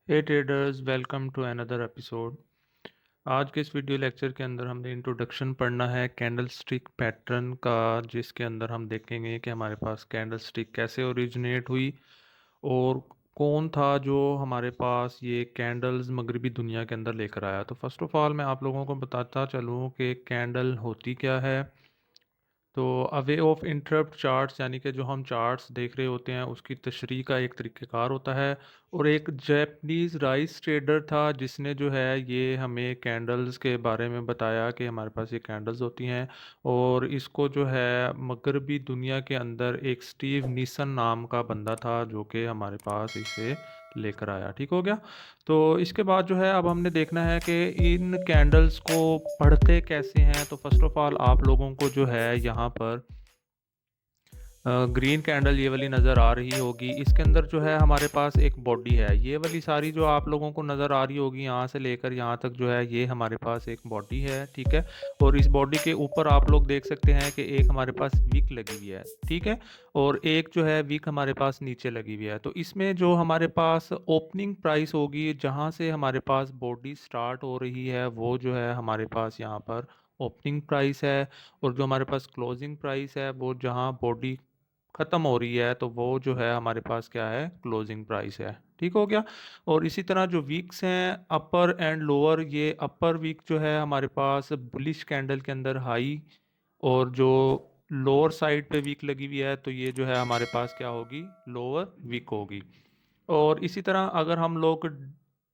Hey traders, welcome to another episode. आज के इस वीडियो लेक्चर के अंदर हमने इंट्रोडक्शन पढ़ना है कैंडल स्टिक पैटर्न का, जिसके अंदर हम देखेंगे कि हमारे पास कैंडल स्टिक कैसे ओरिजिनेट हुई और कौन था जो हमारे पास ये कैंडल्स मगरबी दुनिया के अंदर लेकर आया। तो फर्स्ट ऑफ ऑल मैं आप लोगों को बताता चलूँ कि कैंडल होती क्या है। तो अवे ऑफ इंटरप्ट चार्ट्स यानी कि जो हम चार्ट्स देख रहे होते हैं उसकी तशरीह का एक तरीक़ेकार होता है। और एक जैपनीज़ राइस ट्रेडर था जिसने जो है ये हमें कैंडल्स के बारे में बताया कि हमारे पास ये कैंडल्स होती हैं। और इसको जो है मगरबी दुनिया के अंदर एक स्टीव नीसन नाम का बंदा था जो कि हमारे पास इसे लेकर आया। ठीक हो गया। तो इसके बाद जो है अब हमने देखना है कि इन कैंडल्स को पढ़ते कैसे हैं। तो फर्स्ट ऑफ ऑल आप लोगों को जो है यहाँ पर ग्रीन कैंडल ये वाली नज़र आ रही होगी। इसके अंदर जो है हमारे पास एक बॉडी है। ये वाली सारी जो आप लोगों को नज़र आ रही होगी यहाँ से लेकर यहाँ तक जो है ये हमारे पास एक बॉडी है। ठीक है। और इस बॉडी के ऊपर आप लोग देख सकते हैं कि एक हमारे पास विक लगी हुई है। ठीक है। और एक जो है विक हमारे पास नीचे लगी हुई है। तो इसमें जो हमारे पास ओपनिंग प्राइस होगी जहाँ से हमारे पास बॉडी स्टार्ट हो रही है वो जो है हमारे पास यहाँ पर ओपनिंग प्राइस है। और जो हमारे पास क्लोजिंग प्राइस है वो जहाँ बॉडी ख़त्म हो रही है तो वो जो है हमारे पास क्या है, क्लोजिंग प्राइस है। ठीक हो गया। और इसी तरह जो वीक्स हैं अपर एंड लोअर, ये अपर वीक जो है हमारे पास बुलिश कैंडल के अंदर हाई, और जो लोअर साइड पे वीक लगी हुई है तो ये जो है हमारे पास क्या होगी, लोअर वीक होगी। और इसी तरह अगर हम लोग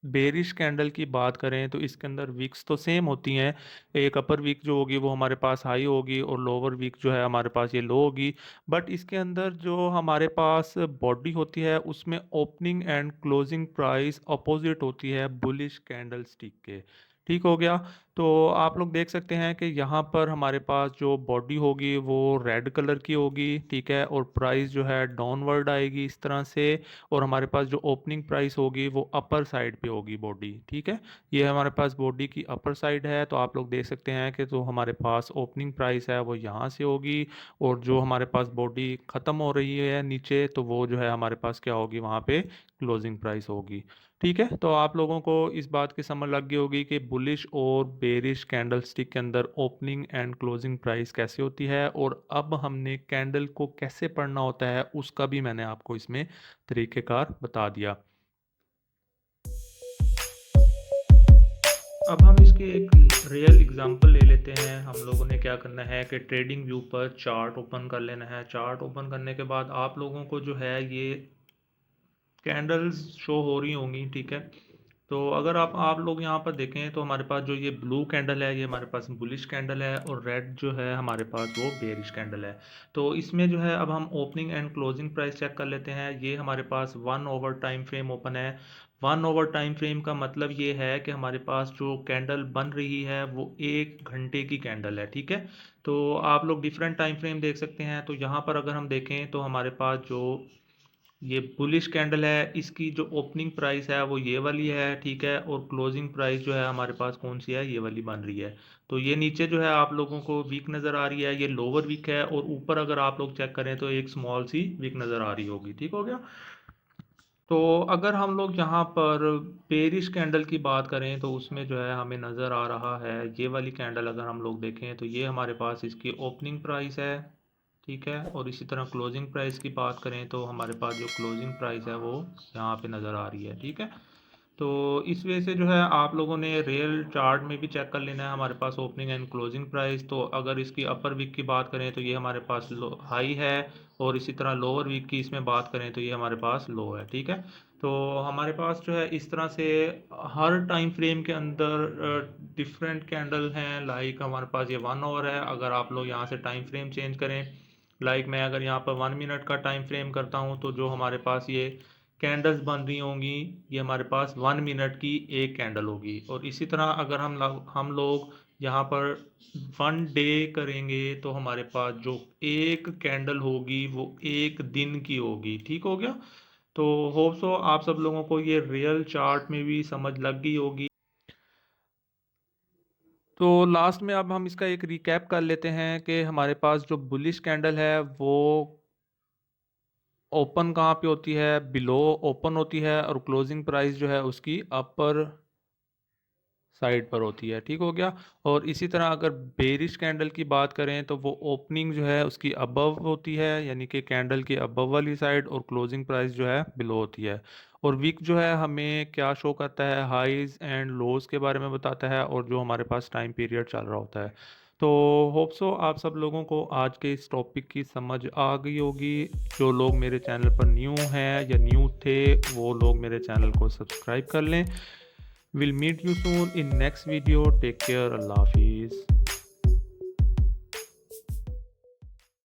बेरिश कैंडल की बात करें तो इसके अंदर वीक्स तो सेम होती हैं। एक अपर वीक जो होगी वो हमारे पास हाई होगी और लोअर वीक जो है हमारे पास ये लो होगी। बट इसके अंदर जो हमारे पास बॉडी होती है उसमें opening and closing price opposite होती है बुलिश कैंडल स्टिक के। ठीक हो गया। तो आप लोग देख सकते हैं कि यहाँ पर हमारे पास जो बॉडी होगी वो रेड कलर की होगी। ठीक है। और प्राइस जो है डाउनवर्ड आएगी इस तरह से। और हमारे पास जो ओपनिंग प्राइस होगी वो अपर साइड पे होगी बॉडी। ठीक है। ये हमारे पास बॉडी की अपर साइड है तो आप लोग देख सकते हैं कि जो हमारे पास ओपनिंग प्राइस है वो यहाँ से होगी। और जो हमारे पास बॉडी ख़त्म हो रही है नीचे तो वो जो है हमारे पास क्या होगी, वहाँ पे क्लोजिंग प्राइस होगी। ठीक है। तो आप लोगों को इस बात की समझ लग गई होगी कि बुलिश और बेरिश कैंडल स्टिक के अंदर ओपनिंग एंड क्लोजिंग प्राइस कैसे होती है। और अब हमने कैंडल को कैसे पढ़ना होता है उसका भी मैंने आपको इसमें तरीक़ेकार बता दिया। अब हम इसके एक रियल एग्जांपल ले लेते हैं। हम लोगों ने क्या करना है कि ट्रेडिंग व्यू पर चार्ट ओपन कर लेना है। चार्ट ओपन करने के बाद आप लोगों को जो है ये कैंडल्स शो हो रही होंगी। ठीक है। तो अगर आप लोग यहाँ पर देखें तो हमारे पास जो ये ब्लू कैंडल है ये हमारे पास बुलिश कैंडल है और रेड जो है हमारे पास वो बेरिश कैंडल है। तो इसमें जो है अब हम opening and closing price check कर लेते हैं। ये हमारे पास 1 ओवर टाइम फ्रेम ओपन है। 1 ओवर टाइम फ्रेम का मतलब ये है कि हमारे पास जो कैंडल बन रही है वो 1 घंटे की कैंडल है। ठीक है। तो आप लोग डिफरेंट टाइम फ्रेम देख सकते हैं। तो यहाँ पर अगर हम देखें तो हमारे पास जो ये बुलिश कैंडल है इसकी जो ओपनिंग प्राइस है वो ये वाली है। ठीक है। और क्लोजिंग प्राइस जो है हमारे पास कौन सी है, ये वाली बन रही है। तो ये नीचे जो है आप लोगों को वीक नज़र आ रही है, ये लोअर वीक है। और ऊपर अगर आप लोग चेक करें तो एक स्मॉल सी वीक नज़र आ रही होगी। ठीक हो गया। तो अगर हम लोग यहाँ पर पेरिश कैंडल की बात करें तो उसमें जो है हमें नज़र आ रहा है ये वाली कैंडल। अगर हम लोग देखें तो ये हमारे पास इसकी ओपनिंग प्राइस है। ठीक है। और इसी तरह क्लोजिंग प्राइस की बात करें तो हमारे पास जो क्लोजिंग प्राइस है वो यहाँ पे नज़र आ रही है। ठीक है। तो इस वजह से जो है आप लोगों ने रियल चार्ट में भी चेक कर लेना है हमारे पास ओपनिंग एंड क्लोजिंग प्राइस। तो अगर इसकी अपर वीक की बात करें तो ये हमारे पास हाई है। और इसी तरह लोअर वीक की इसमें बात करें तो ये हमारे पास लो है। ठीक है। तो हमारे पास जो है इस तरह से हर टाइम फ्रेम के अंदर डिफरेंट कैंडल हैं। लाइक हमारे पास ये 1 ओवर है। अगर आप लोग यहाँ से टाइम फ्रेम चेंज करें, लाइक मैं अगर यहाँ पर 1 मिनट का टाइम फ्रेम करता हूँ तो जो हमारे पास ये कैंडल्स बन रही होंगी ये हमारे पास 1 मिनट की एक कैंडल होगी। और इसी तरह अगर हम लोग यहाँ पर 1 डे करेंगे तो हमारे पास जो एक कैंडल होगी वो एक दिन की होगी। ठीक हो गया। तो होप सो आप सब लोगों को ये रियल चार्ट में भी समझ लग गई होगी। तो लास्ट में अब हम इसका एक रिकैप कर लेते हैं कि हमारे पास जो बुलिश कैंडल है वो ओपन कहाँ पे होती है, बिलो ओपन होती है, और क्लोजिंग प्राइस जो है उसकी अपर साइड पर होती है। ठीक हो गया। और इसी तरह अगर बेरिश कैंडल की बात करें तो वो ओपनिंग जो है उसकी अबव होती है, यानी कि कैंडल की अबव वाली साइड, और क्लोजिंग प्राइस जो है बिलो होती है। और वीक जो है हमें क्या शो करता है, हाईज एंड लोज के बारे में बताता है, और जो हमारे पास टाइम पीरियड चल रहा होता है। तो होप सो आप सब लोगों को आज के इस टॉपिक की समझ आ गई होगी। जो लोग मेरे चैनल पर न्यू हैं या न्यू थे वो लोग मेरे चैनल को सब्सक्राइब कर लें। We'll meet you soon in next video. Take care. Allah Hafiz.